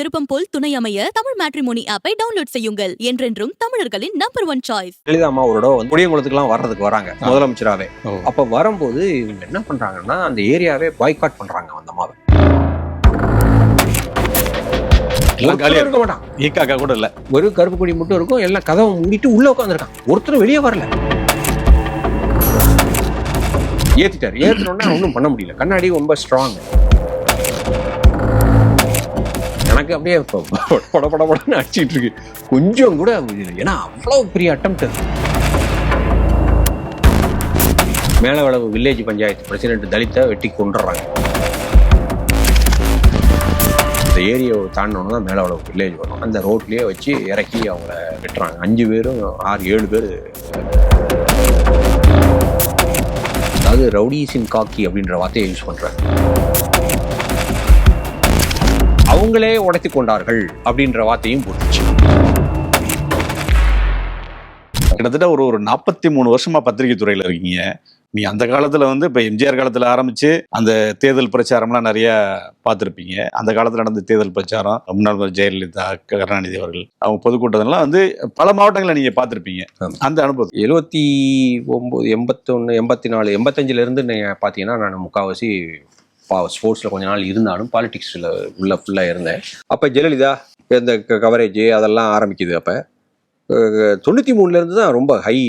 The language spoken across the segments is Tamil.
விருப்பம் போல் துணை அமைய தமிழ் மேட்ரிமோனி ஆப்பை டவுன்லோட் செய்யுங்கள். என்றென்றும் தமிழர்களின் நம்பர் 1 சாய்ஸ். ஜெயலலிதா அம்மா ஒரு தடவை புளியங்குளத்துக்குலாம் வர்றதுக்கு வராங்க முதலமைச்சராவே. அப்ப வரும்போது இவங்க என்ன பண்றாங்கன்னா அந்த ஏரியாவே பாய்காட் பண்றாங்க. அந்த அம்மாவை இருக்க மாட்டான், ஈக்காக்கா கூட இல்ல, ஒரு கருப்பு கொடி மட்டும் இருக்கும். எல்லாம் கதவை மூடிட்டு உள்ள உட்காந்துருக்கான். ஒருத்தரும் வெளியே வரல. ஏத்திட்டாரு. ஏத்தினோடனே ஒன்றும் பண்ண முடியல. கண்ணாடி ரொம்ப ஸ்ட்ராங். எனக்கு அப்படியே பட பட படன்னு அடிச்சிட்டு இருக்கு. கொஞ்சம் கூட ஏன்னா அவ்வளவு பெரிய attempt. Melavalavu village panchayat president தலித்தை வெட்டி கொண்டுறாங்க. இந்த ஏரியாவை தாண்டினோன்னு தான் மேலவளவு வில்லேஜ் வரும். அந்த ரோட்லயே வச்சு இறக்கி அவங்கள வெட்டுறாங்க. 5 பேரும் 6-7 பேர். அதாவது ரவுடிஸின் காக்கி அப்படின்ற வார்த்தையை யூஸ் பண்றாங்க. அவங்களே உடைத்து கொண்டார்கள் அப்படின்ற வார்த்தையும் போட்டுச்சு. கிட்டத்தட்ட ஒரு 43 வருஷமா பத்திரிகை துறையில இருக்கீங்க. நீ அந்த காலத்துல இப்ப எம்ஜிஆர் காலத்துல ஆரம்பிச்சு அந்த தேர்தல் பிரச்சாரம்லாம் நிறைய பார்த்திருப்பீங்க. அந்த காலத்துல நடந்த தேர்தல் பிரச்சாரம், முன்னாள் ஜெயலலிதா, கருணாநிதி அவர்கள் அவங்க பொதுக்கூட்டம்லாம் பல மாவட்டங்களை நீங்க பார்த்திருப்பீங்க. அந்த அனுபவம் 79, 81, 84, 85 இருந்து நீங்க பாத்தீங்கன்னா நான் முக்கால்வாசி ஸ்போர்ட்ஸ்ல கொஞ்ச நாள் இருந்தாலும் பாலிடிக்ஸ்ல உள்ள ஃபுல்லா இருந்தேன். அப்ப ஜெயலலிதா இந்த கவரேஜ் அதெல்லாம் ஆரம்பிக்குது. அப்ப 93 இருந்து தான் ரொம்ப ஹை.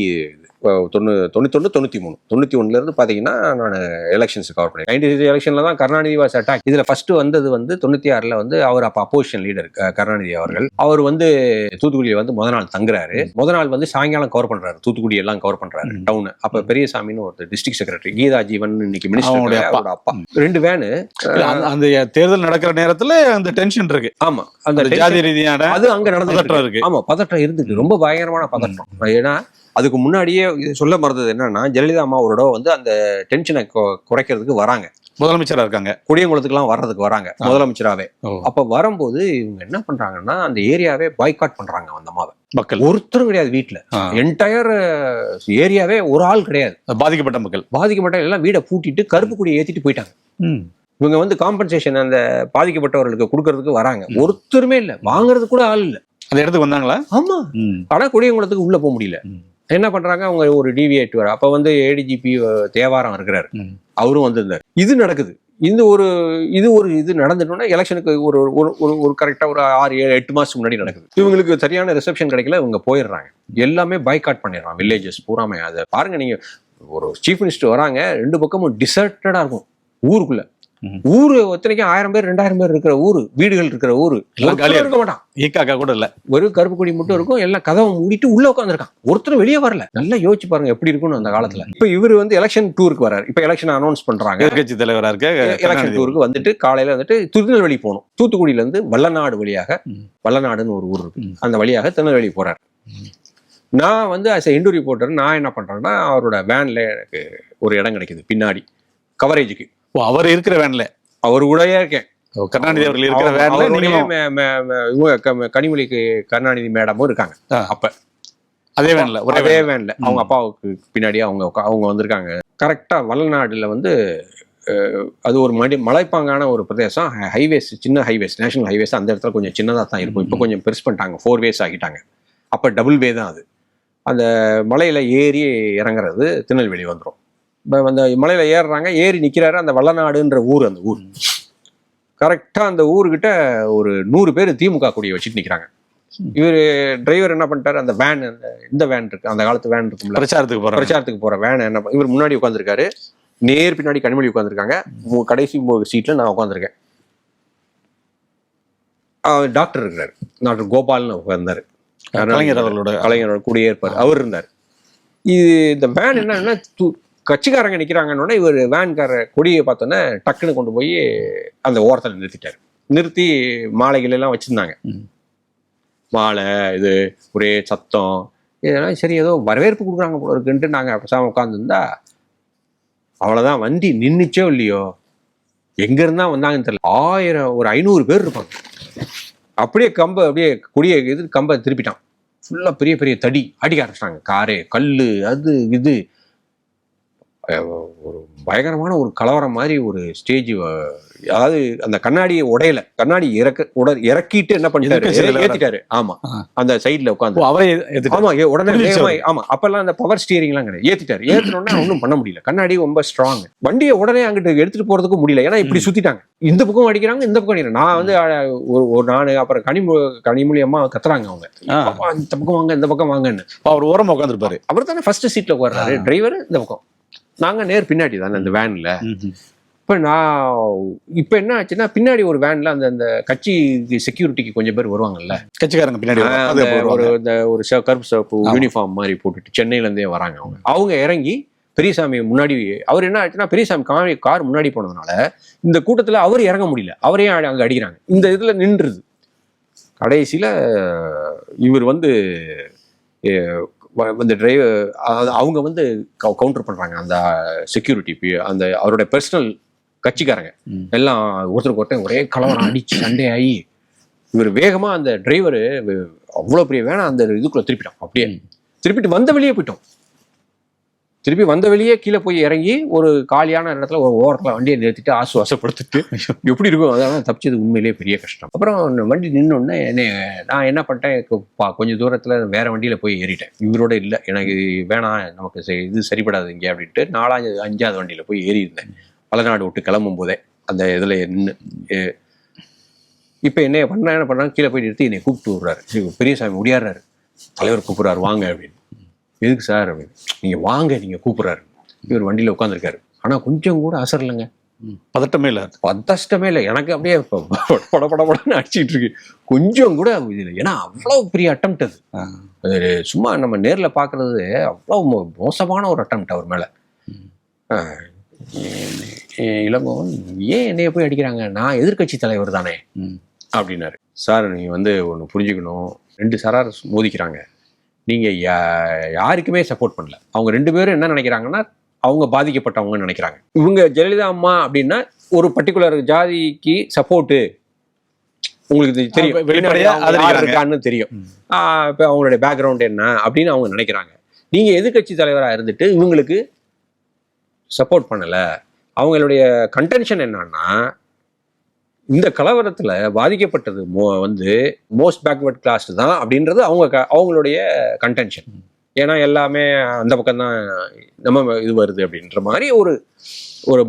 91, 93, 91 பாத்தீங்கன்னா நான் எலெக்ஷன்ஸ் கவர் பண்ணேன். 96 எலெக்ஷன்ல தான் கருணாநிதி வாஸ் அட்டாக். இதுல ஃபர்ஸ்ட் வந்தது 96ல அவர் அப்ப அப்போசிஷன் லீடர் கருணாநிதி அவர்கள். அவர் தூத்துக்குடியில முத நாள் தங்குறாரு. முத நாள் சாயங்காலம் கவர் பண்றாரு. தூத்துக்குடி எல்லாம் கவர் பண்றாரு டவுன். அப்ப பெரியசாமின்னு ஒரு டிஸ்ட்ரிக்ட் செக்ரட்டரி, கீதா ஜீவன் இன்னைக்கு மினிஸ்டர் அப்பா. 2 வேனு அந்த தேர்தல் நடக்கிற நேரத்துல அந்த டென்ஷன் இருக்கு. ஆமா, அந்த ஜாதி ரீதியான அது அங்க நடந்துட்டு இருக்கு. ஆமா, பதட்டம் இருந்துட்டு ரொம்ப பயங்கரமான பதட்டம். ஏன்னா அதுக்கு முன்னாடியே சொல்ல மறந்தது என்னன்னா, ஜெயலலிதா அம்மா ஒரு தடவை அந்த டென்ஷனை குறைக்கிறதுக்கு வராங்க. முதலமைச்சரா இருக்காங்க. புளியங்குளத்துக்குலாம் வர்றதுக்கு வராங்க முதலமைச்சராவே. அப்ப வரும்போது இவங்க என்ன பண்றாங்கன்னா அந்த ஏரியாவே பாய்காட் பண்றாங்க. அந்த அம்மாவை மக்கள் ஒருத்தரும் கிடையாது. வீட்டுல என்டையர் ஏரியாவே ஒரு ஆள் கிடையாது. பாதிக்கப்பட்ட எல்லாம் வீடை பூட்டிட்டு கருப்பு கொடியை ஏத்திட்டு போயிட்டாங்க. இவங்க காம்பன்சேஷன் அந்த பாதிக்கப்பட்டவர்களுக்கு கொடுக்கறதுக்கு வராங்க. ஒருத்தருமே இல்ல, வாங்குறது கூட ஆள் இல்ல. அந்த இடத்துக்கு வந்தாங்களா? ஆமா. ஆனா புளியங்குளத்துக்கு உள்ள போக முடியல. என்ன பண்றாங்க அவங்க, ஒரு டிவியேட் வர. அப்ப ஏடிஜிபி தேவாரம் இருக்கிறாரு, அவரும் வந்திருந்தாரு. இது நடக்குது. இது நடந்துட்டோம்னா எலெக்ஷனுக்கு ஒரு கரெக்டா ஒரு 6-7-8 மாசம் முன்னாடி நடக்குது. இவங்களுக்கு சரியான ரிசப்ஷன் கிடைக்கல. இவங்க போயிடுறாங்க. எல்லாமே பாய்காட் பண்ணிடுறாங்க. வில்லேஜஸ் பூராமே. அதை பாருங்க, நீங்க ஒரு சீஃப் மினிஸ்டர் வராங்க, 2 பக்கமும் டிசர்டடா இருக்கும். ஊருக்குள்ள ஊரு ஒத்தனைக்கும் 1000 பேர் 2000 பேர் இருக்கிற ஊரு, வீடுகள் இருக்கிற ஊரு. இருக்க மாட்டான், ஈக்காக்கா கூட இல்ல, ஒரு கருப்பு கொடி மட்டும் இருக்கும். எல்லாம் கதவை மூடிட்டு உள்ள உட்காந்துருக்கான். ஒருத்தரும் வெளியே வரல. நல்லா யோசிச்சு பாருங்க எப்படி இருக்கும்னு அந்த காலத்துல. இப்ப இவரு எலெக்ஷன் டூருக்கு வராரு. இப்ப எலெக்ஷன் அனௌன்ஸ் பண்றாங்க. எதிர்க்கட்சி தலைவரா இருக்க எலெக்ஷன் டூருக்கு வந்துட்டு காலையில திருநெல்வேலி போகணும். தூத்துக்குடியில இருந்து வல்லநாடு வழியாக, வல்லநாடுன்னு ஒரு ஊர் இருக்கு, அந்த வழியாக திருநெல்வேலி போறாரு. நான் as a இண்டூ ரிப்போர்ட்டர் நான் என்ன பண்றேன்னா, அவரோட வேன்ல எனக்கு ஒரு இடம் கிடைக்குது பின்னாடி கவரேஜுக்கு. அவர் இருக்கிற வேன்ல அவரு கூடயே இருக்கேன். கருணாநிதி அவர்கள் இருக்கிற வேன்ல கனிமொழிக்கு கருணாநிதி மேடமும் இருக்காங்க. அப்ப அதே வேன்ல அவங்க அப்பாவுக்கு பின்னாடி அவங்க வந்திருக்காங்க. கரெக்டா வல்லநாடுல அது ஒரு மலைப்பாங்கான ஒரு பிரதேசம். ஹைவேஸ், சின்ன ஹைவேஸ், நேஷனல் ஹைவேஸ். அந்த இடத்துல கொஞ்சம் சின்னதா தான் இருக்கும். இப்போ கொஞ்சம் பெருசு பண்ணிட்டாங்க, 4 வேஸ் ஆகிட்டாங்க. அப்ப டபுள் வே தான் அது. அந்த மலையில ஏறி இறங்குறது திருநெல்வேலி வந்துடும். அந்த மலையில ஏறுறாங்க, ஏறி நிக்கிறாரு. அந்த வல்லநாடுன்ற ஊர், அந்த ஊர் கரெக்டா அந்த ஊருக்கிட்ட ஒரு 100 பேர் திமுக கொடியை வச்சுட்டு நிக்கிறாங்க. இவரு டிரைவர் என்ன பண்ணிட்டாரு, அந்த வேன், இந்த வேன் இருக்கு, அந்த காலத்து வேன் இருக்கும்ல, பிரச்சாரத்துக்கு போற வேன், என்ன இவர் முன்னாடி உட்காந்துருக்காரு. நேர் பின்னாடி கனிமொழி உட்காந்துருக்காங்க. கடைசி சீட்ல நான் உட்காந்துருக்கேன். டாக்டர் இருக்கிறாரு, டாக்டர் கோபால்னு உட்கார்ந்தாரு. கலைஞரோட குடியேற்பாரு அவர் இருந்தார். இந்த வேன் என்னன்னா, கட்சிக்காரங்க நிக்கிறாங்கன்னு இவர் வேன்கார கொடியை பார்த்தோன்னே டக்குன்னு கொண்டு போய் அந்த ஓரத்தில் நிறுத்திட்டாரு. நிறுத்தி மாலைகள் எல்லாம் வச்சிருந்தாங்க. மாலை, இது ஒரே சத்தம், இதெல்லாம் சரி ஏதோ வரவேற்பு கொடுக்குறாங்க போல இருக்குன்ட்டு நாங்க பேசாம உட்காந்துருந்தா, அவ்வளவுதான். வண்டி நின்னுச்சோ இல்லையோ, எங்க இருந்தா வந்தாங்கன்னு தெரியல. ஒரு 500 பேர் இருப்பாங்க. அப்படியே அப்படியே கொடியை கம்பை திருப்பிட்டான். ஃபுல்லா பெரிய பெரிய தடி அடிக்க ஆரம்பிச்சிட்டாங்க. காரே, கல்லு, அது இது. ஒரு பயங்கரமான ஒரு கலவரம் மாதிரி ஒரு ஸ்டேஜ் அதாவது அந்த கண்ணாடியை உடையல, கண்ணாடி இறக்கிட்டு என்ன பண்ணிட்டாரு, ஏத்திட்டாரு. ஆமா, அந்த சைட்ல உட்காந்து அவரே ஆமா உடனே ஆமா. அப்பெல்லாம் அந்த பவர் ஸ்டீரிங் எல்லாம் கிடையாது. ஏத்திட்டாரு. ஏத்தினோடனே ஒன்றும் பண்ண முடியல, கண்ணாடி ரொம்ப ஸ்ட்ராங். வண்டியை உடனே அங்கிட்டு எடுத்துட்டு போறதுக்கு முடியல, ஏன்னா இப்படி சுத்திட்டாங்க. இந்த பக்கம் அடிக்கிறாங்க, இந்த பக்கம் அடிக்கிறாங்க. நான் வந்து ஒரு நானு அப்புறம் கனிமொழி அம்மா கத்துறாங்க, அவங்க இந்த பக்கம் வாங்க, இந்த பக்கம் வாங்கன்னு. அவர் ஓரமா உட்காந்துருப்பாரு. அவர் தானே ஃபர்ஸ்ட் சீட்ல உட்கார்றாரு, டிரைவர் இந்த பக்கம், நாங்க நேர் பின்னாடி தானே அந்த வேன்ல. இப்ப என்ன ஆச்சுன்னா, பின்னாடி ஒரு வேன்ல அந்த கட்சி செக்யூரிட்டிக்கு கொஞ்சம் பேர் வருவாங்கல்ல, கட்சிக்காரங்க பின்னாடி ஒரு கருப்பு சிவப்பு யூனிஃபார்ம் மாதிரி போட்டுட்டு சென்னையில இருந்தே வராங்க. அவங்க இறங்கி பெரியசாமி முன்னாடி, அவர் என்ன ஆச்சுன்னா, பெரியசாமி கார் முன்னாடி போனதுனால இந்த கூட்டத்துல அவர் இறங்க முடியல, அவரையும் அங்க அடிக்கிறாங்க. இந்த இதுல நின்றுது. கடைசியில இவர் வந்து இந்த டிரைவர் அவங்க வந்து கவுண்டர் பண்றாங்க, அந்த செக்யூரிட்டி, அந்த அவருடைய பர்சனல் கட்சிக்காரங்க எல்லாம் ஒருத்தருக்கு ஒருத்தர் ஒரே கலவரம், அடிச்சு சண்டையாகி இவர் வேகமா அந்த டிரைவரு அவ்வளவு பெரிய வேணா அந்த இதுக்குள்ள திருப்பிட்டோம். அப்படியே திருப்பிட்டு வந்த வெளியே போயிட்டோம். திருப்பி வந்த வெளியே கீழே போய் இறங்கி ஒரு காலியான இடத்துல ஒரு ஓரத்தில் வண்டியை நிறுத்திட்டு ஆசுவாசப்படுத்திட்டு எப்படி இருக்கும். அதெல்லாம் தப்பிச்சது உண்மையிலேயே பெரிய கஷ்டம். அப்புறம் வண்டி நின்னோடனே நான் என்ன பண்ணிட்டேன், கொஞ்சம் தூரத்தில் வேற வண்டியில போய் ஏறிட்டேன். இவரோட இல்லை, எனக்கு வேணாம், நமக்கு இது சரிப்படாது இங்கே அப்படின்ட்டு 4வது 5வது வண்டியில போய் ஏறி இருந்தேன். பலநாடு விட்டு கிளம்பும் போதே அந்த இதுல நின்று. இப்போ என்ன பண்ணாங்க, கீழே போய் நிறுத்தி என்னை கூப்பிட்டு விடுறாரு. பெரியசாமி முடியாடுறாரு, தலைவர் கூப்பிடுறாரு, வாங்க அப்படின்னு. எதுக்கு சார் அப்படின்னு. நீங்க வாங்க, நீங்க கூப்பிடுறாரு. இவர் வண்டியில உட்காந்துருக்காரு, ஆனா கொஞ்சம் கூட அசரலைங்க, பதட்டமே இல்லை. எனக்கு அப்படியே படப்படன்னு அடிச்சுட்டு இருக்கு, கொஞ்சம் கூட இல்லை. ஏன்னா அவ்வளவு பெரிய அட்டம்ப்ட் அது. சும்மா நம்ம நேர்ல பாக்குறது அவ்வளவு மோசமான ஒரு அட்டம்ப்ட் அவர் மேல. இளங்கோவன், ஏன் என்னைய போய் அடிக்கிறாங்க, நான் எதிர்கட்சி தலைவர் தானே அப்படின்னாரு. சார் நீங்க வந்து ஒண்ணு புரிஞ்சுக்கணும், 2 சரார் மோதிக்கிறாங்க, நீங்க யாருக்குமே சப்போர்ட் பண்ணல. அவங்க 2 பேரும் என்ன நினைக்கிறாங்கன்னா, அவங்க பாதிக்கப்பட்டவங்கன்னு நினைக்கிறாங்க. இவங்க ஜெயலலிதா அம்மா அப்படின்னா ஒரு பர்டிகுலர் ஜாதிக்கு சப்போர்ட்டு, உங்களுக்கு தெரியும், வெளிப்படையான்னு தெரியும், இப்போ அவங்களுடைய பேக்ரவுண்ட் என்ன அப்படின்னு அவங்க நினைக்கிறாங்க. நீங்க எதிர்கட்சி தலைவராக இருந்துட்டு இவங்களுக்கு சப்போர்ட் பண்ணல. அவங்களுடைய கன்டென்ஷன் என்னன்னா, இந்த கலவரத்துல பாதிக்கப்பட்டது வந்து மோஸ்ட் பேக்வர்ட் கிளாஸ் தான் அப்படின்றது அவங்களுடைய கன்டென்ஷன். ஏன்னா எல்லாமே அந்த பக்கம் தான் நம்ம இது வருது அப்படின்ற மாதிரி ஒரு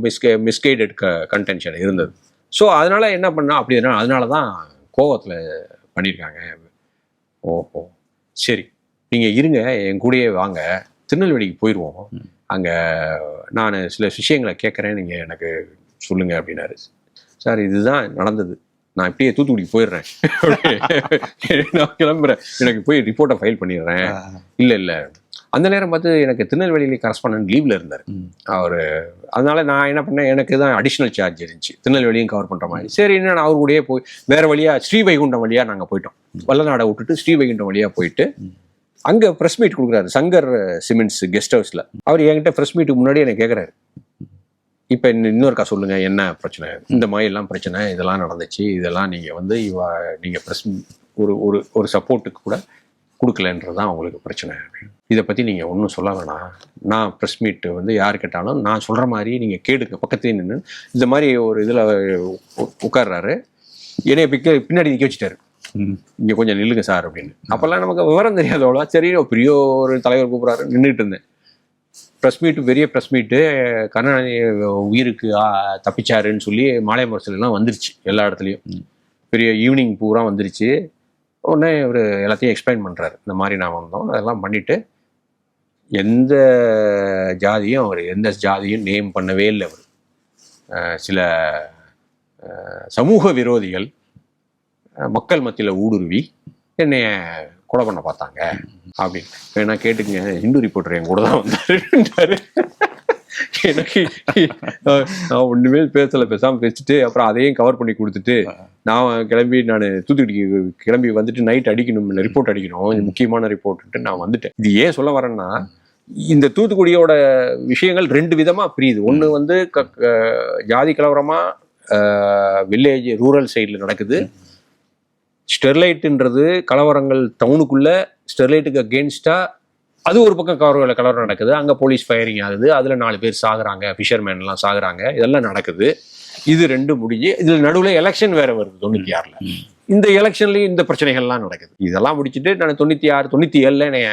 மிஸ்கைடட் கன்டென்ஷன் இருந்தது. ஸோ அதனால என்ன பண்ணா அப்படி, அதனால தான் கோவத்தில் பண்ணியிருக்காங்க. ஓஹோ சரி, நீங்கள் இருங்க, என் கூடயே வாங்க, திருநெல்வேலிக்கு போயிடுவோம், அங்கே நான் சில விஷயங்களை கேட்குறேன், நீங்கள் எனக்கு சொல்லுங்கள் அப்படின்னாரு. சார் இதுதான் நடந்தது, நான் இப்படியே தூத்துக்குடிக்கு போயிடுறேன், நான் கிளம்புறேன், எனக்கு போய் ரிப்போர்ட்டை ஃபைல் பண்ணிடுறேன். இல்லை அந்த நேரம் பார்த்து எனக்கு திருநெல்வேலியிலே கரஸ்பாண்டன்ட் லீவ்ல இருந்தார் அவர். அதனால நான் என்ன பண்ணேன், எனக்கு தான் அடிஷ்னல் சார்ஜ் இருந்துச்சு திருநெல்வேலியும் கவர் பண்ணுற மாதிரி. சரி, நான் அவர் கூடயே போய் வேற வழியாக ஸ்ரீவைகுண்டம் வழியாக நாங்கள் போயிட்டோம். வல்லநாடை விட்டுட்டு ஸ்ரீவைகுண்டம் வழியாக போயிட்டு அங்கே ப்ரெஸ் மீட் கொடுக்குறாரு சங்கர் சிமெண்ட்ஸ் கெஸ்ட் ஹவுஸில். அவர் என்கிட்ட ப்ரெஸ் மீட்டுக்கு முன்னாடி எனக்கு கேட்குறாரு, இப்போ இன்னொருக்கா சொல்லுங்க, என்ன பிரச்சனை, இந்த மாதிரி எல்லாம் பிரச்சனை, இதெல்லாம் நடந்துச்சு, இதெல்லாம் நீங்கள் வந்து நீங்கள் ப்ரெஸ் ஒரு சப்போர்ட்டுக்கு கூட கொடுக்கலன்றதுதான் அவங்களுக்கு பிரச்சனை. இதை பற்றி நீங்கள் ஒன்றும் சொல்ல வேணாம், நான் ப்ரெஸ் மீட்டு வந்து யார் கேட்டாலும் நான் சொல்கிற மாதிரி நீங்கள் கேடுங்க, பக்கத்துலேயே நின்று இந்த மாதிரி ஒரு இதில் உட்கார்றாரு. என்னைய பின்னாடி நிற்க வச்சுட்டாரு, இங்கே கொஞ்சம் நில்லுங்க சார் அப்படின்னு. அப்போல்லாம் நமக்கு விவரம் தெரியாதவளோ, சரி பெரிய ஒரு தலைவர் கூப்பிட்றாரு, நின்றுட்டு இருந்தேன். ப்ரெஸ் மீட்டு, பெரிய ப்ரெஸ் மீட்டு, கருணாநிதி உயிருக்கு தப்பிச்சாருன்னு சொல்லி மாலை முரசலாம் வந்துருச்சு எல்லா இடத்துலையும், பெரிய ஈவினிங் பூரா வந்துருச்சு. உடனே இவர் எல்லாத்தையும் எக்ஸ்பிளைன் பண்ணுறாரு, இந்த மாதிரி நான் வந்தோம், அதெல்லாம் பண்ணிவிட்டு எந்த ஜாதியும் அவர் எந்த ஜாதியும் நேம் பண்ணவே இல்லை. அவர் சில சமூக விரோதிகள் மக்கள் மத்தியில் ஊடுருவி என்னைய கொலை பண்ண பார்த்தாங்க அப்படின்னு. வேணா கேட்டுக்குங்க, ஹிந்து ரிப்போர்ட்டர் என் கூட தான் வந்தாரு. எனக்கு நான் ஒன்றுமே பேசலை, பேசாமல் பேசிட்டு அப்புறம் அதையும் கவர் பண்ணி கொடுத்துட்டு நான் தூத்துக்குடிக்கு கிளம்பி வந்துட்டு நைட் அடிக்கணும், இல்லை ரிப்போர்ட் அடிக்கணும், இது முக்கியமான ரிப்போர்ட்டு நான் வந்துட்டேன். இது ஏன் சொல்ல வரேன்னா, இந்த தூத்துக்குடியோட விஷயங்கள் 2 விதமா பிரியுது. ஒன்று வந்து ஜாதி கலவரமா வில்லேஜ் ரூரல் சைடில் நடக்குது. ஸ்டெர்லைட்டுன்றது கலவரங்கள் டவுனுக்குள்ள ஸ்டெர்லைட்டுக்கு அகேன்ஸ்டா அது ஒரு பக்கம் கலவரம் நடக்குது, அங்கே போலீஸ் ஃபயரிங் ஆகுது, அதில் 4 பேர் சாகுறாங்க, ஃபிஷர்மேன்லாம் சாகுறாங்க, இதெல்லாம் நடக்குது. இது 2 முடிஞ்சு இதுல நடுவுல எலெக்ஷன் வேற வருது 96ல. இந்த எலெக்ஷன்லயும் இந்த பிரச்சனைகள்லாம் நடக்குது. இதெல்லாம் முடிச்சுட்டு நான் 96 97ல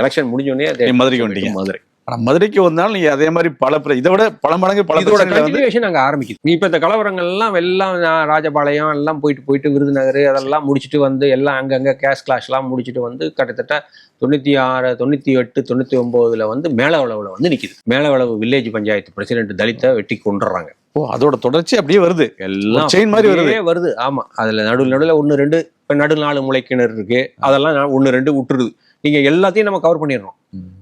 எலெக்ஷன் முடிஞ்சோடனே மதுரைக்கு வந்துட்டீங்க. மதுரை. ஆனா மதுரைக்கு வந்தாலும் நீங்க அதே மாதிரி இதை விட பல மடங்கு பல இதோட பிரச்சனைகளை வந்து கண்டினியூஷன் அங்க ஆரம்பிக்குது. இப்ப இந்த கலவரங்கள் எல்லாம் ராஜபாளையம் எல்லாம் போயிட்டு விருதுநகர் அதெல்லாம் முடிச்சுட்டு வந்து எல்லாம் அங்கங்க கேஷ் கிளாஷ் எல்லாம் முடிச்சுட்டு வந்து கிட்டத்தட்ட 96 98 99ல வந்து மேலவளவுல வந்து நிக்குது. மேலவளவு வில்லேஜ் பஞ்சாயத்து பிரசிடென்ட் தலித்தை வெட்டி கொண்டுறாங்க. அதோட தொடர்ச்சி அப்படியே வருது, எல்லாம் செயின் மாதிரி வருது. ஆமா, அதுல நடுவில் 1 2 இப்ப நடு 4 முளை கிணறு இருக்கு, அதெல்லாம் 1 2 விட்டுருது. நீங்க எல்லாத்தையும் நம்ம கவர் பண்ணிடுறோம்.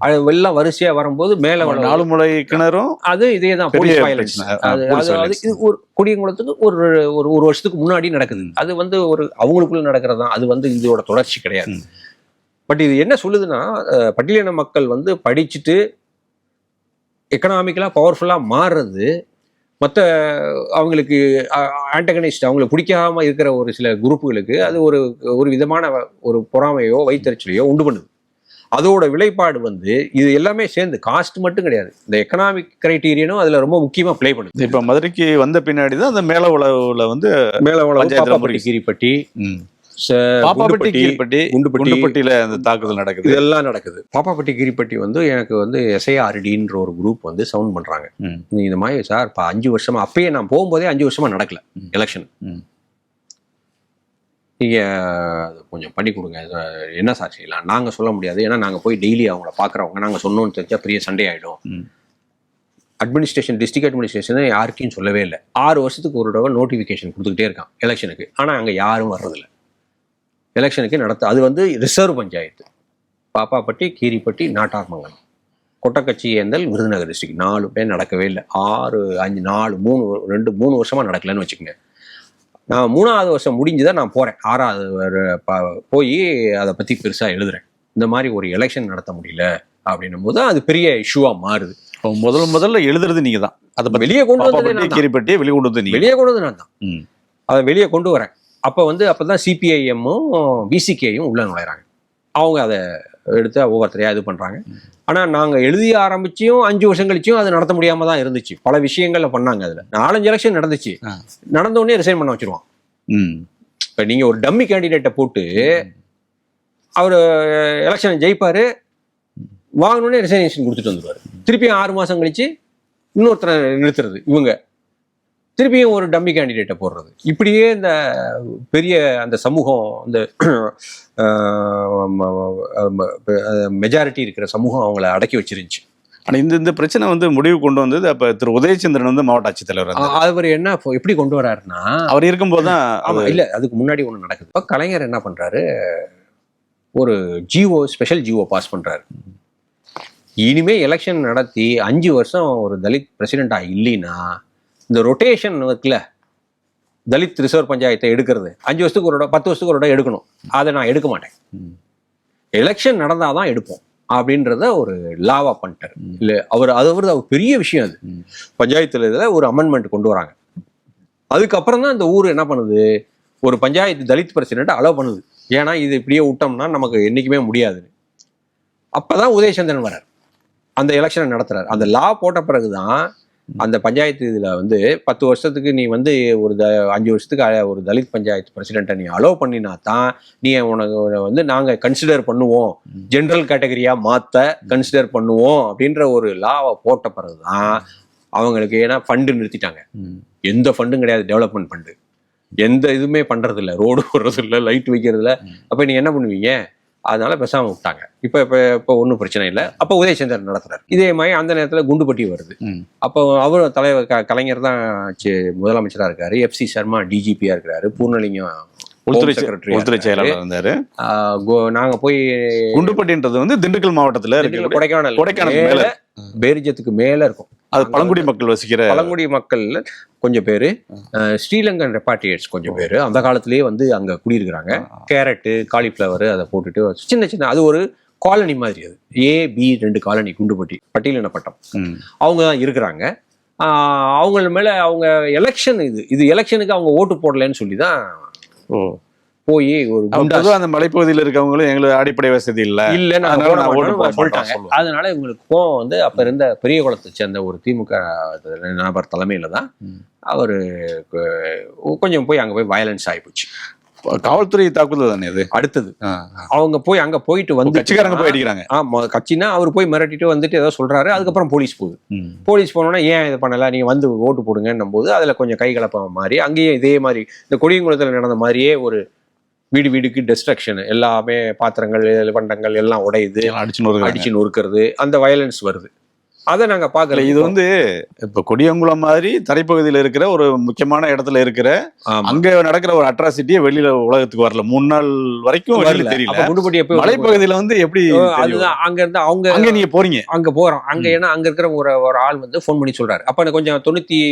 அது எல்லாம் வரிசையா வரும்போது மேல 4 முளை கிணறும் அது இதேதான் போலீஸ் வயலன்ஸ். இது ஒரு குடியங்குளத்துக்கு ஒரு வருஷத்துக்கு முன்னாடி நடக்குது. அது வந்து ஒரு அவங்களுக்குள்ள நடக்கிறதா, அது வந்து இதோட தொடர்ச்சி கிடையாது. பட் இது என்ன சொல்லுதுன்னா, பட்டியலின மக்கள் வந்து படிச்சுட்டு எக்கனாமிக்கலா பவர்ஃபுல்லா மாறுறது மற்ற அவங்களுக்கு ஆண்டகனிஸ்ட் அவங்களுக்கு பிடிக்காம இருக்கிற ஒரு சில குரூப்புகளுக்கு அது ஒரு விதமான ஒரு பொறாமையோ வைத்தறிச்சலையோ உண்டு பண்ணுது. அதோட விளைபாடு வந்து இது எல்லாமே சேர்ந்து காஸ்ட் மட்டும் கிடையாது, இந்த எக்கனாமிக் கிரைட்டீரியனும் அதுல ரொம்ப முக்கியமா பிளே பண்ணுது. இப்ப மதுரைக்கு வந்த பின்னாடி தான் அந்த மேல உளவுல வந்து கீரிப்பட்டி, குண்டுப்பட்டியில அந்த தாக்குதல் நடக்குது. இதெல்லாம் நடக்குது. பாப்பாப்பட்டி கீரிப்பட்டி வந்து எனக்கு வந்து SIRDன்ற ஒரு குரூப் வந்து சவுண்ட் பண்றாங்க. இந்த மாதிரி சார் 5 வருஷமா, அப்பயே நான் போகும்போதே 5 வருஷமா நடக்கல எலெக்ஷன், நீங்க கொஞ்சம் பண்ணி கொடுங்க, என்ன சார் செய்யலாம். நாங்க சொல்ல முடியாது, ஏன்னா நாங்க போய் டெய்லி அவங்கள பாக்குறவங்க, நாங்க சொன்னோம்னு தெரிஞ்சா பெரிய சண்டே ஆயிடும். டிஸ்ட்ரிக்ட் அட்மினிஸ்ட்ரேஷன் யாருக்கும் சொல்லவே இல்லை. 6 வருஷத்துக்கு ஒரு தடவை நோட்டிபிகேஷன் கொடுத்துக்கிட்டே இருக்கான் எலெக்ஷனுக்கு. ஆனா அங்க யாரும் வர்றதில்லை எலெக்ஷனுக்கு நடத்த. அது வந்து ரிசர்வ் பஞ்சாயத்து, பாப்பாப்பட்டி, கீரிப்பட்டி, நாட்டார்மங்கலம், கொட்டக்கச்சி, ஏந்தல், விருதுநகர் டிஸ்ட்ரிக்ட் 4 பேர் நடக்கவே இல்லை. 6 5 4 3 2 3 வருஷமா நடக்கலன்னு வச்சுக்கோங்க. நான் 3ஆவது வருஷம் முடிஞ்சுதான் நான் போறேன். 6ஆவது போய் அதை பத்தி பெருசா எழுதுறேன். இந்த மாதிரி ஒரு எலெக்ஷன் நடத்த முடியல அப்படின்னும் போது அது பெரிய இஷ்யூவா மாறுது. முதல்ல எழுதுறது நீங்க தான், அதை வெளியே கொண்டு வந்து கீரிப்பட்டியை வெளியே கொண்டு வந்து நான் தான் அதை வெளியே கொண்டு வரேன். அப்பதான் CPIMமும் VCKயும் உள்ள நுழைறாங்க. அவங்க அதை எடுத்து ஒவ்வொருத்தரையா இது பண்றாங்க. ஆனா நாங்க எழுதி ஆரம்பிச்சியும் 5 வருஷம் கழிச்சும் அது நடத்த முடியாம தான் இருந்துச்சு. பல விஷயங்கள்ல பண்ணாங்க. அதுல 4-5 எலெக்ஷன் நடந்துச்சு. நடந்த உடனே ரிசைன் பண்ண வச்சிருவான். இப்ப நீங்க ஒரு டம்மி கேண்டிடேட்டை போட்டு அவரு எலெக்ஷன் ஜெயிப்பாரு, வாங்கினோடனே ரிசைனேஷன் கொடுத்துட்டு வந்துருவாரு. திருப்பியும் 6 மாசம் கழிச்சு இன்னொருத்தரை நிறுத்துறது, இவங்க திருப்பியும் ஒரு டம்மி கேண்டிடேட்டை போடுறது. இப்படியே இந்த பெரிய அந்த சமூகம், இந்த மெஜாரிட்டி இருக்கிற சமூகம் அவங்கள அடக்கி வச்சிருந்துச்சு. ஆனா இந்த பிரச்சனை வந்து முடிவு கொண்டு வந்தது அப்ப திரு உதயச்சந்திரன் வந்து மாவட்ட ஆட்சித்தலைவர். அவர் என்ன எப்படி கொண்டு வர்றாருன்னா, அவர் இருக்கும்போது தான் இல்ல, அதுக்கு முன்னாடி ஒண்ணு நடக்குது. இப்ப கலைஞர் என்ன பண்றாரு, ஒரு ஸ்பெஷல் ஜிஓ பாஸ் பண்றாரு. இனிமே எலெக்ஷன் நடத்தி 5 வருஷம் ஒரு தலித் பிரசிடென்டா இல்லைன்னா இந்த ரொட்டேஷன் இருக்குல்ல, தலித் ரிசர்வ் பஞ்சாயத்தை எடுக்கிறது 5 வருஷத்துக்கு ஒரு 10 வருஷத்துக்கு ஒரு எடுக்கணும். அதை நான் எடுக்க மாட்டேன், எலெக்ஷன் நடந்தாதான் எடுப்போம் அப்படின்றத ஒரு லாவா பண்ணிட்டாரு. இல்ல அவர் பெரிய விஷயம். அது பஞ்சாயத்துல இதுல ஒரு அமெண்ட்மெண்ட் கொண்டு வராங்க. அதுக்கப்புறம் தான் இந்த ஊர் என்ன பண்ணுது, ஒரு பஞ்சாயத்து தலித் பிரசிடென்ட் அலோவ் பண்ணுது. ஏன்னா இது இப்படியே விட்டோம்னா நமக்கு என்னைக்குமே முடியாது. அப்பதான் உதயச்சந்திரன் வர்றார், அந்த எலெக்ஷனை நடத்துறாரு. அந்த லா போட்ட பிறகுதான் அந்த பஞ்சாயத்து இதுல வந்து 10 வருஷத்துக்கு நீ வந்து ஒரு 5 வருஷத்துக்கு ஒரு தலித் பஞ்சாயத்து பிரசிடென்ட்டை நீ அலோவ் பண்ணினா தான் நீ உனக்கு வந்து நாங்க கன்சிடர் பண்ணுவோம், ஜென்ரல் கேட்டகரியா மாத்த கன்சிடர் பண்ணுவோம் அப்படின்ற ஒரு லாவை போட்ட பிறகுதான் அவங்களுக்கு. ஏன்னா ஃபண்டு நிறுத்திட்டாங்க, எந்த ஃபண்டும் கிடையாது, டெவலப்மெண்ட் ஃபண்டு எந்த இதுவுமே பண்றது இல்லை, ரோடு போடுறது இல்லை, லைட் வைக்கிறது இல்லை. அப்ப நீங்க என்ன பண்ணுவீங்க, அதனால பேசாம விட்டாங்க. இப்ப ஒன்றும் பிரச்சனை இல்லை. அப்போ உதயச்சந்திரன் நடத்துறாரு. இதே மாதிரி அந்த நேரத்தில் குண்டுப்பட்டி வருது. அப்போ அவர் தலைவர் கலைஞர் தான் முதலமைச்சரா இருக்காரு, FC சர்மா DGPயா இருக்கிறாரு, பூர்ணலிங்கம் உள்துறை செயலாளர் இருந்தாரு. நாங்க போய் குண்டுப்பட்டின்றது வந்து திண்டுக்கல் மாவட்டத்துல இருக்கு, கொடைக்கானல் மேல, பேரிஜத்துக்கு மேல இருக்கும். அது பழங்குடி மக்கள் வசிக்கிற, பழங்குடி மக்கள் கொஞ்சம் பேரு, ஸ்ரீலங்கன் ரெப்பாட்ரியேட்ஸ் கொஞ்சம் பேரு அந்த காலத்திலேயே வந்து அங்க குடியிருக்கிறாங்க. கேரட்டு, காலிஃபிளவர் அதை போட்டுட்டு சின்ன சின்ன, அது ஒரு காலனி மாதிரி. அது A-B 2 காலனி குண்டுப்பட்டி பட்டியலினப்பட்டம். அவங்க தான் இருக்கிறாங்க. அவங்க மேல அவங்க எலெக்ஷன் இது எலெக்ஷனுக்கு அவங்க ஓட்டு போடலன்னு சொல்லி தான் போய் ஒரு பொதுவா அந்த மலைப்பகுதியில் இருக்கவங்களும் எங்களுக்கு அடிப்படை வசதி இல்லைன்னு சொல்லிட்டாங்க. அதனால இவங்களுக்கு கோவம் வந்து அப்ப இருந்த பெரிய குளத்தை சேர்ந்த ஒரு திமுக நபர் தலைமையில தான் அவரு கொஞ்சம் போய் அங்க போய் வயலன்ஸ் ஆயிப்போச்சு. காவல்துறை தாக்குதல் தானே இது. அடுத்தது அவங்க போய் அங்க போயிட்டு வந்து கட்சிக்காரங்க போய் அடிக்கிறாங்க. ஆமா, கட்சினா அவர் போய் மிரட்டிட்டு வந்துட்டு ஏதோ சொல்றாரு. அதுக்கப்புறம் போலீஸ் போகுது. போலீஸ் போனோன்னா ஏன் இது பண்ணல, நீங்க வந்து ஓட்டு போடுங்கன்னும் போது அதுல கொஞ்சம் கைகலப்பம் மாதிரி அங்கேயே இதே மாதிரி இந்த கொடியங்குளத்துல நடந்த மாதிரியே ஒரு வீடு வீடுக்கு டெஸ்ட்ரக்ஷன், எல்லாமே பாத்திரங்கள் பண்டங்கள் எல்லாம் உடையுது, அடிச்சு நொறுக்கிறது, அந்த வயலன்ஸ் வருது. அதை நாங்க பாக்கல. இது வந்து இப்ப கொடியங்குளம் மாதிரி தரைப்பகுதியில இருக்கிற ஒரு முக்கியமான இடத்துல இருக்கிற அங்க நடக்கிற ஒரு அட்ராசிட்டியே வெளியில உலகத்துக்கு வரல. 3 நாள் வரைக்கும் தெரியல. குண்டுபட்டியை போய் மலைப்பகுதியில வந்து எப்படி அதுதான் அங்க இருந்து அவங்க அங்க நீங்க போறீங்க, அங்க போறோம். அங்க ஏன்னா அங்க இருக்கிற ஒரு ஆள் வந்து போன் பண்ணி சொல்றாரு. அப்ப எனக்கு கொஞ்சம் 99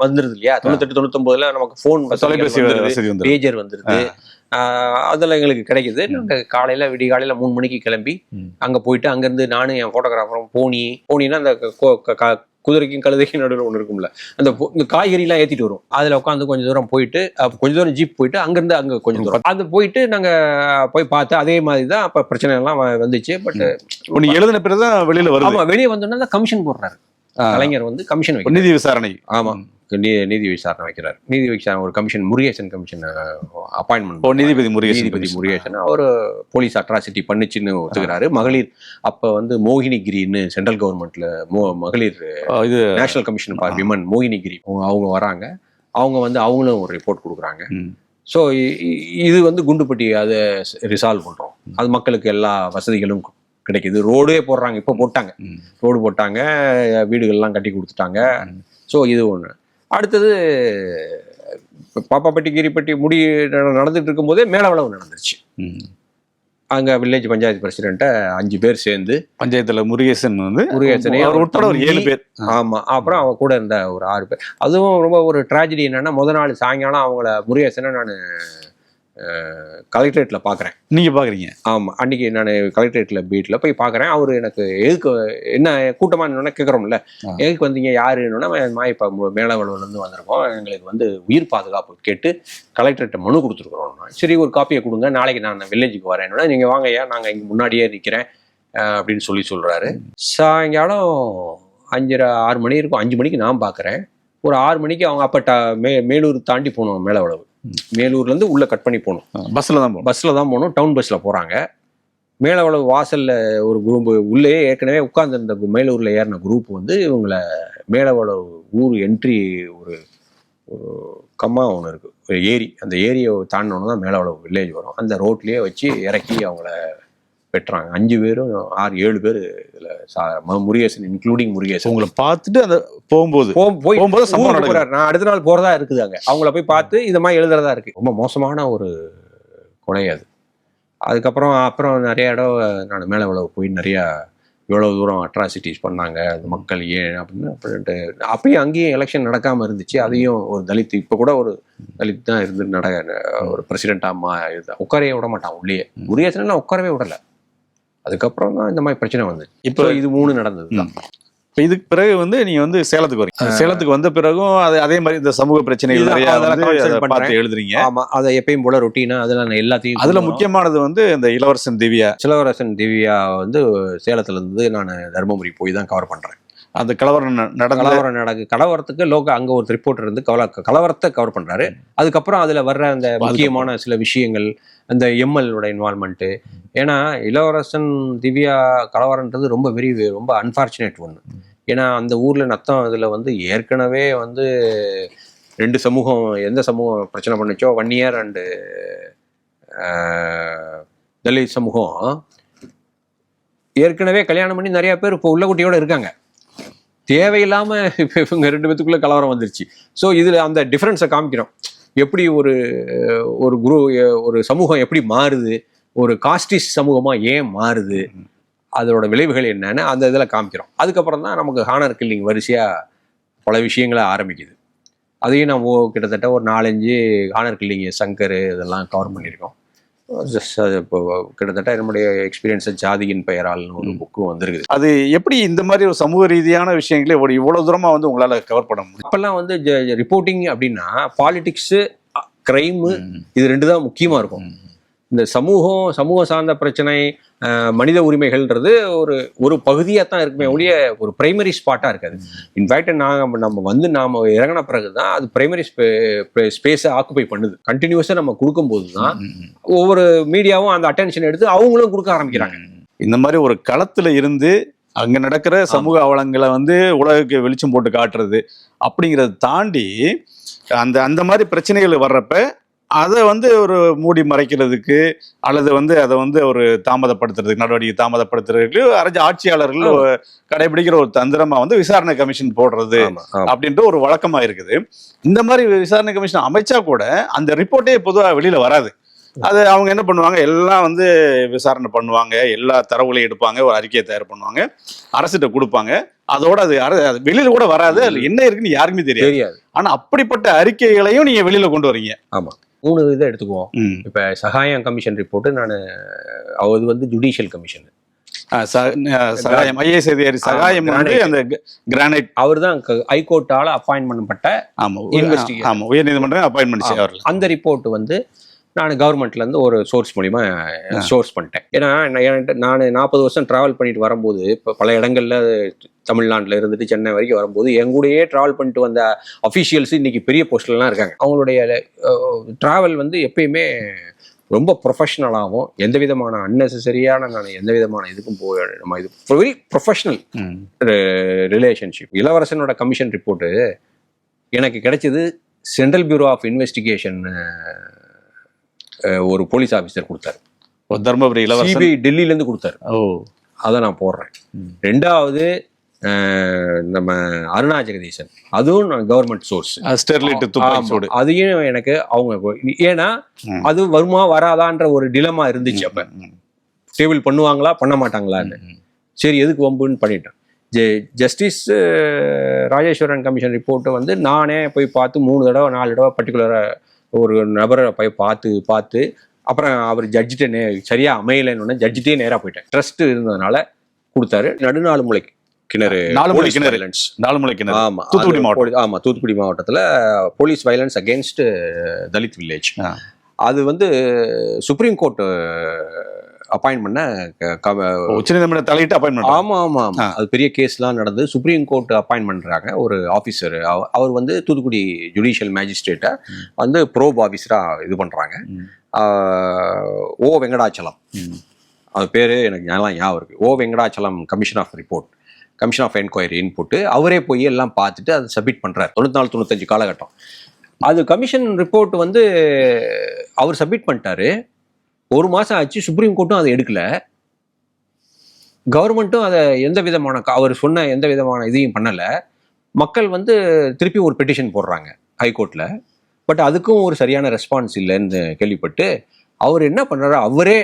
வந்துருது இல்லையா, 98 99ல நமக்கு போன் தொலைபேசி வசதி வந்து பேஜர் வந்துருது. அதெல்லாம் எங்களுக்கு கிடைக்குது. நாங்க காலையில விடிகாலையில 3 மணிக்கு கிளம்பி அங்க போயிட்டு அங்கிருந்து நானும் என் போட்டோகிராஃபரும் போனின்னா அந்த குதிரைக்கும் கழுதைக்கும் நடுவில் ஒன்று இருக்கும்ல, அந்த காய்கறி எல்லாம் ஏத்திட்டு வரும். அதுல உட்காந்து கொஞ்சம் தூரம் போயிட்டு கொஞ்சம் தூரம் ஜீப் போயிட்டு அங்கிருந்து அங்க கொஞ்சம் தூரம் அது போயிட்டு நாங்க போய் பார்த்து அதே மாதிரிதான் அப்ப பிரச்சனை எல்லாம் வந்துச்சு. பட் நீ எழுதின பிறகுதான் வெளியில வரும். ஆமா, வெளியே வந்தோம்னா கமிஷன் போடுறாரு கலைஞர் வந்து கமிஷன் வைக்கிறார். நீதி விசாரணை. ஆமா, நீதி விசாரணை வைக்கிறார். நீதி விசாரணை ஒரு கமிஷன், முருகேசன் கமிஷன் அப்பாயின்மெண்ட். நீதிபதி முருகேசன் அவர் போலீஸ் அட்ராசிட்டி பண்ணிச்சுன்னு ஒத்துக்கிறாரு. மகளிர் அப்ப வந்து மோகினிகிரின்னு சென்ட்ரல் கவர்மெண்ட்ல மகளிர் இது நேஷனல் கமிஷன் ஃபார் விமன் மோகினிகிரி அவங்க வராங்க. அவங்க வந்து அவங்களும் ஒரு ரிப்போர்ட் கொடுக்குறாங்க. ஸோ இது வந்து குண்டுப்பட்டி அதை ரிசால்வ் பண்றோம். அது மக்களுக்கு எல்லா வசதிகளும் கிடைக்குது. ரோடே போடுறாங்க, இப்போ போட்டாங்க, ரோடு போட்டாங்க, வீடுகள்லாம் கட்டி கொடுத்துட்டாங்க. ஸோ இது ஒன்று. அடுத்தது பாப்பாப்பட்டி கிரிப்பட்டி நடந்துட்டு இருக்கும் போதே மேலவளவு நடந்துருச்சு. அங்க வில்லேஜ் பஞ்சாயத்து பிரசிடென்ட்டை 5 பேர் சேர்ந்து, பஞ்சாயத்துல முருகேசன் உட்பட ஒரு 7 பேர். ஆமா, அப்புறம் அவங்க கூட இருந்த ஒரு 6 பேர். அதுவும் ரொம்ப ஒரு ட்ராஜடி என்னன்னா, முத நாள் சாயங்காலம் அவங்கள முருகேசனை நான் கலெக்டரேட்ல பாக்குறேன். நீங்க பாக்குறீங்க? ஆமா, அன்னைக்கு நான் கலெக்டரேட்ல பீட்ல போய் பாக்குறேன். அவரு எனக்கு எதுக்கு என்ன கூட்டமா கேட்கறோம்ல, எதுக்கு வந்தீங்க யாருன்னா, இப்ப மேலவளவுல இருந்து வந்திருக்கோம், எங்களுக்கு வந்து உயிர் பாதுகாப்பு கேட்டு கலெக்டரேட்ட மனு கொடுத்துருக்குறோம். சரி, ஒரு காப்பியை கொடுங்க, நாளைக்கு நான் வில்லேஜுக்கு வரேன்னா, நீங்க வாங்க ஐயா, நாங்க இங்க முன்னாடியே நிக்கிறேன் அப்படின்னு சொல்றாரு. சாயங்காலம் 5:30-6 மணி இருக்கும். 5 மணிக்கு நான் பாக்குறேன். ஒரு 6 மணிக்கு அவங்க அப்ப மேலூர் தாண்டி போகணும். மேலவளவு மேலூர்ல இருந்து உள்ள கட் பண்ணி போகணும். பஸ்ல தான் போகணும். டவுன் பஸ்ல போறாங்க. மேலவளவு வாசல்ல ஒரு குரூப் உள்ளே ஏற்கனவே உட்கார்ந்து இருந்த மேலூர்ல ஏறின குரூப் வந்து இவங்களை மேலவளவு ஊர் என்ட்ரி ஒரு கம்மா ஒன்று இருக்கு, ஒரு ஏரி. அந்த ஏரியை தாண்டினோன்னு தான் மேலவளவு வில்லேஜ் வரும். அந்த ரோட்லயே வச்சு இறக்கி அவங்கள வெட்டுறாங்க. 5 பேரும் 6-7 பேர் இதுல முருகேசன் இன்க்ளூடிங் முருகேசன். உங்களை பார்த்துட்டு அந்த போகும்போது சம்பவம் நடக்கிறார். நான் அடுத்த நாள் போறதா இருக்குது. அங்க அவங்கள போய் பார்த்து இந்த மாதிரி எழுதுறதா இருக்கு. ரொம்ப மோசமான ஒரு கொலை அது. அப்புறம் நிறைய இடம் நான் மேலவளவு போய் நிறைய இவ்வளவு தூரம் அட்ராசிட்டிஸ் பண்ணாங்க மக்கள் ஏன் அப்படின்ட்டு. அப்பயும் அங்கேயும் எலெக்ஷன் நடக்காம இருந்துச்சு. அதையும் ஒரு தலித், இப்ப கூட ஒரு தலித் தான் இருந்து ஒரு பிரசிடென்டா உட்காரவே விட மாட்டான் உள்ளே. முருகேசன் உட்காரவே விடல. அதுக்கப்புறம் தான் இந்த மாதிரி பிரச்சனை வந்து இப்போ இது 3 நடந்தது தான். இப்போ இதுக்கு பிறகு வந்து நீங்க வந்து சேலத்துக்கு வரீங்க. சேலத்துக்கு வந்த பிறகும் அதே மாதிரி இந்த சமூக பிரச்சனைகள் பார்த்து எழுதுறீங்க. ஆமா, அதை எப்பயும் போல ரொட்டீனா அதெல்லாம் எல்லாத்தையும். அதுல முக்கியமானது வந்து இந்த இளவரசன் திவ்யா வந்து சேலத்துல இருந்து நான் தர்மபுரி போய் தான் கவர் பண்றேன். அந்த கலவரம் கலவரத்துக்கு அங்க ஒரு ரிப்போர்ட்டர் இருந்து கலவரத்தை கவர் பண்றாரு. அதுக்கப்புறம் அதுல வர்ற அந்த முக்கியமான சில விஷயங்கள், அந்த எம்எல்ஓட இன்வால்மெண்ட். ஏன்னா இளவரசன் திவ்யா கலவரன்றது ரொம்ப அன்பார்ச்சுனேட் ஒன்று. ஏன்னா அந்த ஊர்ல நத்தம் இதுல வந்து ஏற்கனவே வந்து 2 சமூகம், எந்த சமூகம் பிரச்சனை பண்ணுச்சோ, வன்னியர் அண்டு தலித் சமூகம் ஏற்கனவே கல்யாணம் பண்ணி நிறைய பேர் இப்போ உள்ளகுட்டியோட இருக்காங்க. தேவையில்லாம இப்போ இவங்க 2 பேத்துக்குள்ள கலவரம் வந்துருச்சு. ஸோ இதுல அந்த டிஃபரன்ஸை காமிக்கிறோம். எப்படி ஒரு சமூகம் எப்படி மாறுது, ஒரு காஸ்டிஸ் சமூகமா ஏன் மாறுது, அதோட விளைவுகள் என்னன்னு அந்த இதில் காமிக்கிறோம். அதுக்கப்புறம் தான் நமக்கு ஹானர் கில்லிங் வரிசையா பல விஷயங்களை ஆரம்பிக்குது. அதையும் நம்ம கிட்டத்தட்ட ஒரு 4-5 ஹானர் கில்லிங் சங்கர் இதெல்லாம் கவர் பண்ணியிருக்கோம். இப்போ கிட்டத்தட்ட நம்முடைய எக்ஸ்பீரியன்ஸ் ஜாதியின் பெயரால்னு ஒரு புக்கு வந்திருக்குது. அது எப்படி இந்த மாதிரி ஒரு சமூக ரீதியான விஷயங்களே இவ்வளவு தூரமா வந்து உங்களால கவர் பண்ண முடியும்? அப்பெல்லாம் வந்து ரிப்போர்ட்டிங் அப்படின்னா பாலிடிக்ஸ், கிரைம், இது 2 தான் முக்கியமா இருக்கும். இந்த சமூகம் சார்ந்த பிரச்சனை, மனித உரிமைகள்ன்றது ஒரு பகுதியாக தான் இருக்குமே ஒழிய ஒரு பிரைமரி ஸ்பாட்டாக இருக்காது. இன்ஃபேக்ட் நம்ம இறங்கின பிறகுதான் அது பிரைமரி ஸ்பேஸை ஆக்குபை பண்ணுது. கண்டினியூஸாக நம்ம கொடுக்கும்போது தான் ஒவ்வொரு மீடியாவும் அந்த அட்டென்ஷன் எடுத்து அவங்களும் கொடுக்க ஆரம்பிக்கிறாங்க. இந்த மாதிரி ஒரு களத்துல இருந்து அங்க நடக்கிற சமூக அவலங்களை வந்து உலகுக்கு வெளிச்சம் போட்டு காட்டுறது அப்படிங்கிறத தாண்டி அந்த மாதிரி பிரச்சனைகள் வர்றப்ப அதை வந்து ஒரு மூடி மறைக்கிறதுக்கு அல்லது வந்து அதை வந்து ஒரு தாமதப்படுத்துறதுக்கு, நடவடிக்கை தாமதப்படுத்துறதுக்கு ஆட்சியாளர்கள் கடைபிடிக்கிற ஒரு தந்திரமா வந்து விசாரணை கமிஷன் போடுறது அப்படின்ற ஒரு வழக்கமா இருக்குது. இந்த மாதிரி விசாரணை கமிஷன் அமைச்சா கூட அந்த ரிப்போர்ட்டே பொதுவாக வெளியில வராது. அது அவங்க என்ன பண்ணுவாங்க, எல்லாம் வந்து விசாரணை பண்ணுவாங்க, எல்லா தரவுகளையும் எடுப்பாங்க, ஒரு அறிக்கையை தயார் பண்ணுவாங்க, அரசிட்ட கொடுப்பாங்க. அதோட அது வெளியில கூட வராது. அதுல என்ன இருக்குன்னு யாருக்குமே தெரியாது. ஆனா அப்படிப்பட்ட அறிக்கைகளையும் நீங்க வெளியில கொண்டு வரீங்க. ஆமா, 3 இதை எடுத்துக்குவோம். இப்ப சகாயம் கமிஷன் ரிப்போர்ட் அது வந்து ஜுடிஷியல் கமிஷன். சகாயம் ஐஏஎஸ் அதிகாரி சகாயம் வந்து அந்த கிரானைட் அவர் தான் ஹைகோர்ட்டால அப்பாயின்ட் பண்ணப்பட்ட உயர்நீதிமன்றம் அப்பாயின்ட் பண்ணிச்சு அவர்கள். அந்த ரிப்போர்ட் வந்து நான் கவர்மெண்ட்ல இருந்து ஒரு சோர்ஸ் மூலிமா சோர்ஸ் பண்ணிட்டேன். ஏன்னா நான் 40 வருஷம் டிராவல் பண்ணிட்டு வரும்போது இப்போ பல இடங்கள்ல தமிழ்நாட்டில் இருந்துட்டு சென்னை வரைக்கும் வரும்போது எங்கூடயே டிராவல் பண்ணிட்டு வந்த அஃபீஷியல்ஸ் இன்னைக்கு பெரிய போஸ்ட்லாம் இருக்காங்க. அவங்களுடைய டிராவல் வந்து எப்பயுமே ரொம்ப ப்ரொஃபஷ்னலாகவும் எந்த விதமான அன்னெசரியான எந்த விதமான இதுக்கும் நம்ம இது வெரி ப்ரொஃபஷ்னல் ரிலேஷன்ஷிப். இளவரசனோட கமிஷன் ரிப்போர்ட்டு எனக்கு கிடைச்சது சென்ட்ரல் பியூரோ ஆஃப் இன்வெஸ்டிகேஷன் ஒரு போலீஸ் ஆஃபீஸர் கொடுத்தாரு. தர்மபுரி சிபிஐ டெல்லியிலேருந்து கொடுத்தாரு. அதை நான் போடுறேன். 2வது நம்ம அருணா ஜெகதீசன், அதுவும் நான் கவர்மெண்ட் சோர்ஸ். ஸ்டெர்லைட் அதையும் எனக்கு அவங்க, ஏன்னா அது வருமா வராதான்ற ஒரு டிலமா இருந்துச்சு. அப்ப டேபிள் பண்ணுவாங்களா பண்ண மாட்டாங்களான்னு. சரி எதுக்கு வம்புன்னு பண்ணிட்டேன். ஜஸ்டிஸ் ராஜேஸ்வரன் கமிஷன் ரிப்போர்ட்டை வந்து நானே போய் பார்த்து 3 தடவை 4 தடவை பர்டிகுலராக ஒரு நபரை போய் பார்த்து அப்புறம் அவர் ஜட்ஜிட்ட சரியா அமையலைன்னு ஜட்ஜிட்டே நேராக போயிட்டேன். ட்ரஸ்ட் இருந்ததுனால கொடுத்தாரு. நடுநாளுமுலை கிணறு, தூத்துக்குடி மாவட்டத்தில் police violence against Dalit village. அது வந்து சுப்ரீம் கோர்ட் அப்பாயின்ட் பண்ண உச்சநீதிமன்ற தலையிட்டு அப்பாயின்மெண்ட். ஆமா, அது பெரிய கேஸ்லாம் நடந்து சுப்ரீம் கோர்ட் அப்பாயின்ட் பண்றாங்க ஒரு ஆஃபீஸர். அவர் வந்து தூத்துக்குடி ஜுடிஷியல் மேஜிஸ்ட்ரேட்டை வந்து ப்ரோப் ஆஃபீஸரா இது பண்றாங்க. ஓ வெங்கடாச்சலம், அது பேரு எனக்கு ஞாபகம் இருக்கு. ஓ வெங்கடாச்சலம் கமிஷன் ஆஃப் என்கொயரின்னு போட்டு அவரே போய் எல்லாம் பார்த்துட்டு அதை சப்மிட் பண்றாரு. 94-95 காலகட்டம். அது கமிஷன் ரிப்போர்ட் வந்து அவர் சப்மிட் பண்ணிட்டாரு. 1 மாசம் ஆச்சு. சுப்ரீம் கோர்ட்டும் அதை எடுக்கல. கவர்மெண்ட்டும் அதை எந்த விதமான அவர் சொன்ன எந்த விதமான இதையும் பண்ணலை. மக்கள் வந்து திருப்பி ஒரு பெட்டிஷன் போடுறாங்க ஹைகோர்ட்டில். பட் அதுக்கும் ஒரு சரியான ரெஸ்பான்ஸ் இல்லைன்னு கேள்விப்பட்டு அவர் என்ன பண்ணுறாரு, அவரே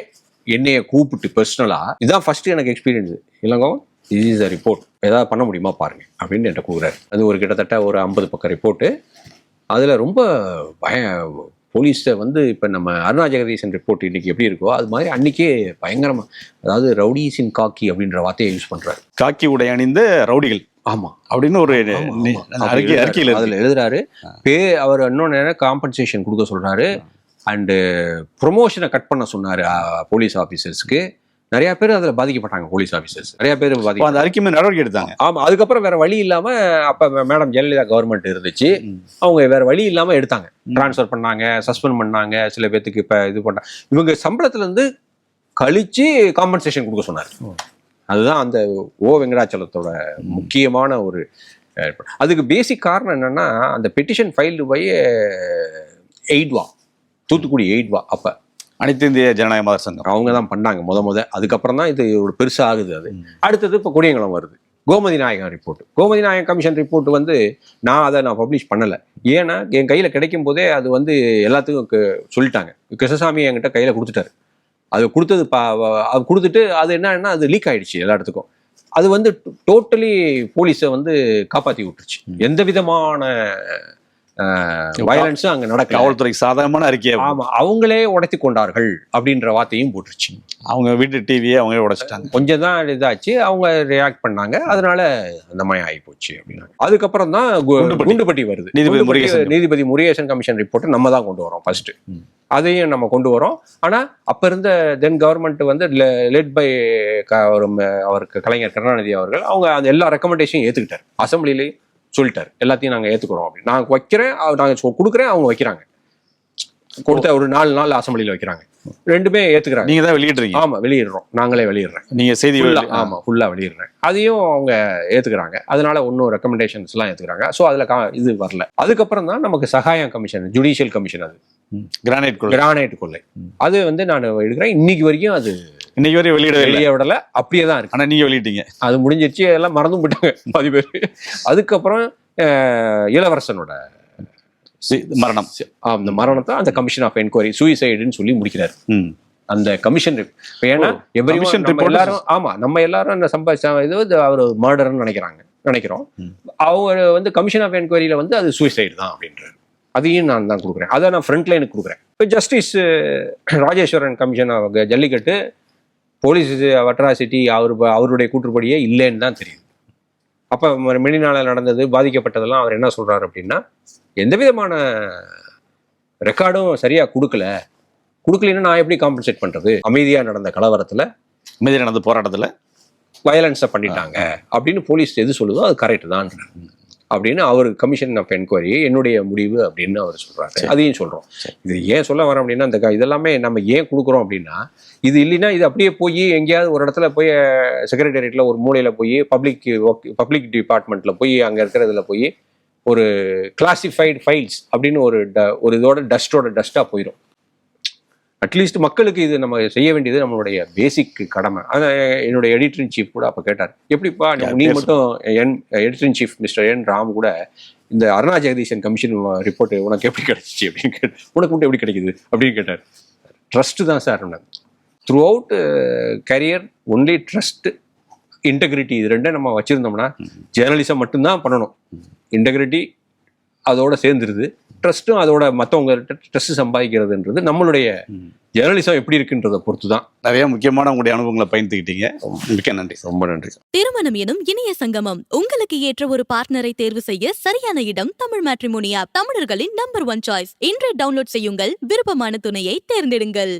என்னைய கூப்பிட்டு பர்சனலாக, இதுதான் ஃபர்ஸ்ட் எனக்கு எக்ஸ்பீரியன்ஸ், இல்லைங்க திஸ் இஸ் அ ரிப்போர்ட், ஏதாவது பண்ண முடியுமா பாருங்க அப்படின்னு என்கிட்ட கூறுறாரு. அது ஒரு கிட்டத்தட்ட ஒரு 50 பக்கம் ரிப்போர்ட்டு. அதில் ரொம்ப போலீஸை வந்து இப்போ நம்ம அருணா ஜெகதீசன் ரிப்போர்ட் இன்னைக்கு எப்படி இருக்கோ அது மாதிரி அன்னைக்கே பயங்கரமா, அதாவது ரவுடிஸ் இன் காக்கி அப்படின்ற வார்த்தையை யூஸ் பண்றாரு. காக்கி உடை அணிந்த ரவுடிகள், ஆமா அப்படின்னு ஒரு அறிக்கையில் அதுல எழுதுறாரு. அவர் இன்னொன்னு காம்பன்சேஷன் கொடுக்க சொல்றாரு. அண்டு ப்ரொமோஷனை கட் பண்ண சொன்னாரு போலீஸ் ஆஃபீஸர்ஸ்க்கு. நிறைய பேர் அதுல பாதிக்கப்பட்டாங்க. போலீஸ் ஆஃபீஸர்ஸ் நிறைய பேர் அந்த அறிக்கை நடவடிக்கை எடுத்தாங்க. ஆமா, அதுக்கப்புறம் வேற வழி இல்லாம, அப்ப மேடம் ஜெயலலிதா கவர்மெண்ட் இருந்துச்சு, அவங்க வேற வழி இல்லாம எடுத்தாங்க, டிரான்ஸ்ஃபர் பண்ணாங்க, சஸ்பெண்ட் பண்ணாங்க. சில பேத்துக்கு இப்ப இது பண்ணாங்க. இவங்க சம்பளத்துல இருந்து கழிச்சு காம்பன்சேஷன் கொடுக்க சொன்னாரு. அதுதான் அந்த ஓ வெங்கடாச்சலத்தோட முக்கியமான ஒரு. அதுக்கு பேசிக் காரணம் என்னன்னா, அந்த பெட்டிஷன் ஃபைல்டு பை எய்ட்வா, தூத்துக்குடி எய்ட்வா, அப்ப அனைத்து இந்திய ஜனநாயக மதர் சங்கம் அவங்க தான் பண்ணாங்க முத. அதுக்கப்புறம் தான் இது ஒரு பெருசா ஆகுது. அது அடுத்தது இப்போ கொடியங்குளம் வருது. கோமதி நாயகம் ரிப்போர்ட், கோமதி நாயகம் கமிஷன் ரிப்போர்ட் வந்து நான் பப்ளிஷ் பண்ணலை. ஏன்னா என் கையில் கிடைக்கும் போதே அது வந்து எல்லாத்துக்கும் சொல்லிட்டாங்க. கிருஷ்ணசாமி என்கிட்ட கையில் கொடுத்துட்டாரு. அது கொடுத்துட்டு அது என்னன்னா அது லீக் ஆயிடுச்சு எல்லா இடத்துக்கும். அது வந்து டோட்டலி போலீஸை வந்து காப்பாற்றி விட்டுருச்சு. எந்த விதமான வயலன்ஸும் அங்க நடக்கல. காவல்துறைக்கு சாதகமான அறிக்கை. ஆமா, அவங்களே உடைத்து கொண்டார்கள் அப்படின்ற வார்த்தையும் போட்டுருச்சு. அவங்க வீட்டு டிவியை அவங்களே உடைச்சிட்டாங்க. கொஞ்சம் தான் இதாச்சு, அவங்க ரியாக்ட் பண்ணாங்க, அதனால அந்த மாதிரி ஆகி போச்சு அப்படின்னா. அதுக்கப்புறம் தான் குண்டுபட்டி வருது. நீதிபதி முருகேசன் கமிஷன் ரிப்போர்ட் நம்ம தான் கொண்டு வரோம் ஃபர்ஸ்ட். அதையும் நம்ம கொண்டு வரோம். ஆனா அப்ப இருந்த தென் கவர்மெண்ட் வந்து லெட் பை அவருக்கு கலைஞர் கருணாநிதி அவர்கள் அவங்க அந்த எல்லா ரெக்கமெண்டேஷனையும் ஏத்துக்கிட்டார். அசம்பிளிலேயே சொல்லிட்டார், எல்லாத்தையும் நாங்க ஏத்துக்கிறோம் அப்படின்னு. நான் வைக்கிறேன், நாங்க கொடுக்குறேன், அவங்க வைக்கிறாங்க. கொடுத்த ஒரு 4 நாள் அசம்பிளியில வைக்கிறாங்க. ரெண்டுமே ஏத்துக்கிறாங்க. நீங்க தான் வெளியிடுறீங்க? ஆமா, வெளியிடுறோம், நாங்களே வெளியிடுறேன். நீங்க செய்தி? ஆமா, ஃபுல்லா வெளியிடுறேன். அதையும் அவங்க ஏத்துக்கிறாங்க. அதனால ஒன்னும் ரெக்கமெண்டேஷன்ஸ் எல்லாம் ஏத்துக்கிறாங்க. ஸோ அதுல இது வரல. அதுக்கப்புறம் தான் நமக்கு சகாயம் கமிஷன், ஜுடிஷியல் கமிஷன், அது கிரானைட் கொள்ளை, அது வந்து நான் எடுக்கிறேன். இன்னைக்கு வரைக்கும் அது இன்னைக்கு வரையும் வெளியே விடல, அப்படியே தான் இருக்கு. ஆனா நீங்க வெளியிட்டீங்க, அது முடிஞ்சிருச்சு, எல்லாம் மறந்தும் போயிட்டாங்க பாதி பேர். அதுக்கப்புறம் இளவரசனோட மரணம், அந்த மரணத்தை அந்த கமிஷன் ஆஃப் என்கொயரி சூசைடுன்னு சொல்லி முடிக்கிறாரு அந்த கமிஷன். ஏன்னா எல்லாரும் ஆமா, நம்ம எல்லாரும் அந்த இது அவர் மர்டர்ன்னு நினைக்கிறோம். அவங்க வந்து கமிஷன் ஆஃப் என்கொயரியில வந்து அது சூசைடு தான் அப்படின்றாரு. அதையும் நான் தான் கொடுக்குறேன். அதை நான் ஃப்ரண்ட் லைனுக்கு கொடுக்குறேன். இப்போ ஜஸ்டிஸ் ராஜேஸ்வரன் கமிஷன் அவங்க ஜல்லிக்கட்டு போலீஸ் அட்ராசிட்டி அவருடைய கூற்றுப்படியே இல்லைன்னு தான் தெரியுது. அப்போ மெனினால நடந்தது, பாதிக்கப்பட்டதெல்லாம் அவர் என்ன சொல்றாரு அப்படின்னா, எந்த விதமான ரெக்கார்டும் சரியா கொடுக்கலன்னா நான் எப்படி காம்பன்சேட் பண்றது? அமைதியா நடந்த கலவரத்துல, அமைதியா நடந்த போராட்டத்துல வயலன்ஸை பண்ணிட்டாங்க அப்படின்னு போலீஸ் எது சொல்லுதோ அது கரெக்ட் தான் அப்படின்னு அவர் கமிஷன் ஆஃப் என்கொயரி என்னுடைய முடிவு அப்படின்னு அவர் சொல்றாரு. அதையும் சொல்றோம். இது ஏன் சொல்ல வரோம் அப்படின்னா, இந்த இதெல்லாமே நம்ம ஏன் கொடுக்குறோம் அப்படின்னா, இது இல்லைன்னா இது அப்படியே போய் எங்கேயாவது ஒரு இடத்துல போய் செக்ரட்டேரியட்ல ஒரு மூலையில போய் பப்ளிக் டிபார்ட்மெண்ட்ல போய் அங்க இருக்கிறதுல போய் ஒரு கிளாசிஃபைடு ஃபைல்ஸ் அப்படின்னு ஒரு இதோட டஸ்டா போயிடும். அட்லீஸ்ட் மக்களுக்கு இது நம்ம செய்ய வேண்டியது நம்மளுடைய பேசிக் கடமை. அதான் என்னுடைய எடிட்டர் இன் சீஃப் கூட அப்போ கேட்டார், எப்படிப்பா நீ மட்டும் எடிட்டர் இன் சீஃப் மிஸ்டர் என் ராம் கூட இந்த அருணா ஜெகதீசன் கமிஷன் ரிப்போர்ட் உனக்கு எப்படி கிடைச்சிச்சு அப்படின்னு கேட்டார். உனக்கு மட்டும் எப்படி கிடைக்குது அப்படின்னு கேட்டார். ட்ரஸ்ட் தான் sir. Through out career only trust, integrity, இது ரெண்டும் நம்ம வச்சிருந்தோம்னா ஜேர்னலிசம் மட்டும்தான் பண்ணணும். இன்டெகிரிட்டி அதோட சேர்ந்துருது, ட்ரஸ்ட்டும் அதோட மற்றவங்க ட்ரஸ்ட் சம்பாதிக்கிறதுன்றது நம்மளுடைய ஜேர்னலிசம் எப்படி இருக்குன்றதை பொறுத்து தான். நிறைய முக்கியமான உங்களுடைய அனுபவங்களை பயந்துக்கிட்டீங்க. மிக்க நன்றி. ரொம்ப நன்றி. திருமணம் எனும் இணைய சங்கமம். உங்களுக்கு ஏற்ற ஒரு பார்ட்னரை தேர்வு செய்ய சரியான இடம் தமிழ் மேட்ரிமோனி ஆப். தமிழர்களின் நம்பர் 1 சாய்ஸ். இன்றே டவுன்லோட் செய்யுங்கள். விருப்பமான துணையை தேர்ந்தெடுங்கள்.